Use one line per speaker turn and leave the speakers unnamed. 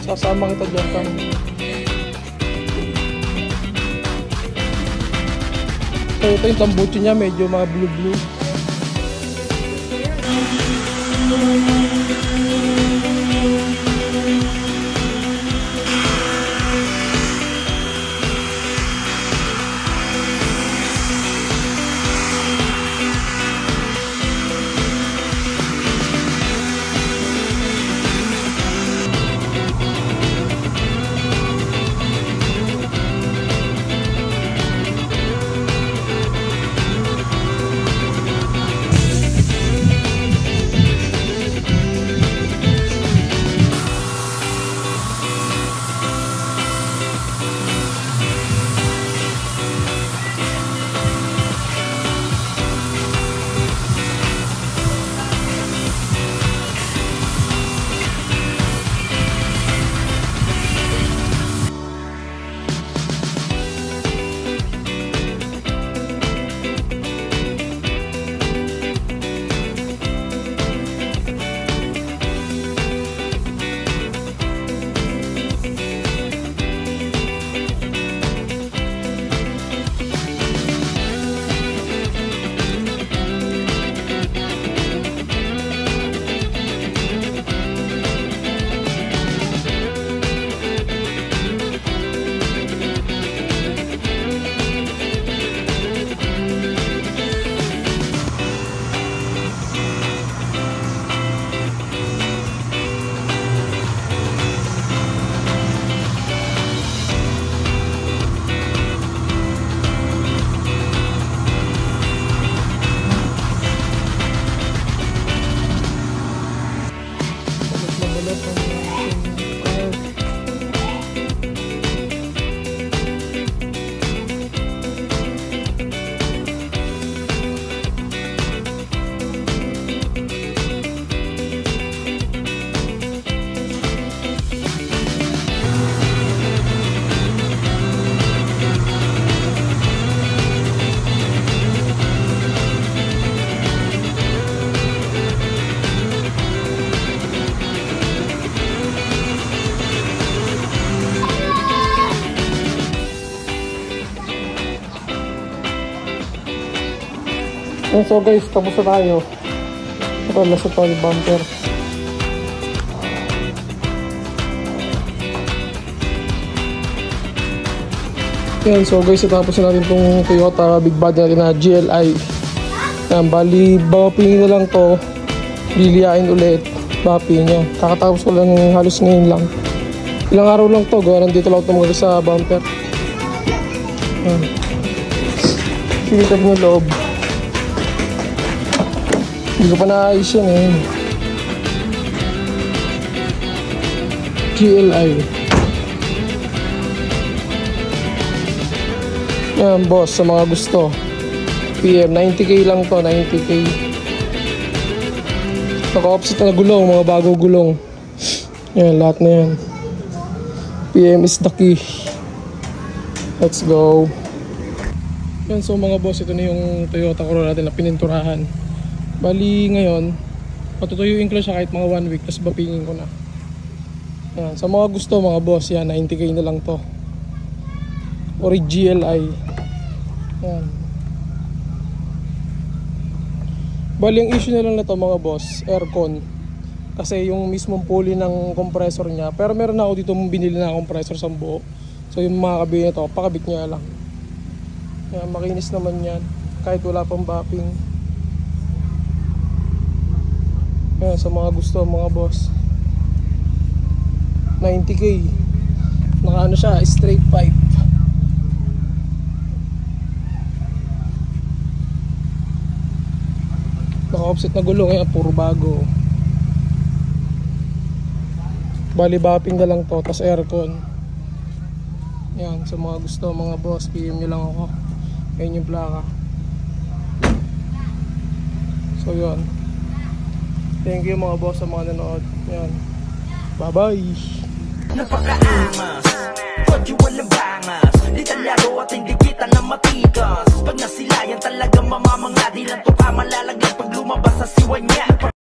Sasama kita dyan kang. So ito yung tambucho niya, medyo mga blue-blue. So guys, tapos na tayo. Ito, nasa ito yung bumper. Yan, so guys, tapos na natin itong Toyota big body natin na GLI. Yan, bali, bapingin na lang to. Liliyain ulit. Bapingin niya. Kakatapos ko lang halos ngayon lang. Ilang araw lang to, gawa nandito lang ito sa bumper. Yan. Sinitab ng loob. Hindi ko pa naayos yan eh. GLI. Yan boss, sa mga gusto. PM, 90k lang to, 90k. Naka-offset na gulong, mga bagong gulong. Yan, lahat na yan. PM is the key. Let's go. Yan, so mga boss, ito na yung Toyota Corolla natin na pininturahan. Bali ngayon, patutuyuin ko siya kahit mga 1 week, tapos bapingin ko na. Yan, sa mga gusto mga boss, yan, 90k na lang to. Or GLI. Yan. Bali ang issue na lang na to mga boss, aircon. Kasi yung mismong pulley ng compressor niya. Pero meron na ako dito binili na compressor sa buo. So yung mga kabin nito, pakabit niya lang. Yan, makinis naman yan. Kahit wala pang bapping. Yan, sa mga gusto mga boss. 90k. Naka ano siya, straight pipe. Naka-offset na gulong, yan, puro bago. Bali bapping na lang to, tas aircon. Yan, sa mga gusto mga boss, PM nyo lang ako. Yan yung plaka. So yun. Thank you mga boss sa mga nanood. Yan. Bye bye. Napakaangas, pag yung walang bangas, detalyado at hindi kita na matigas. Pag nasilayan talagang mamamangla, di lang to ka malalagay pag lumabas sa siwa niya.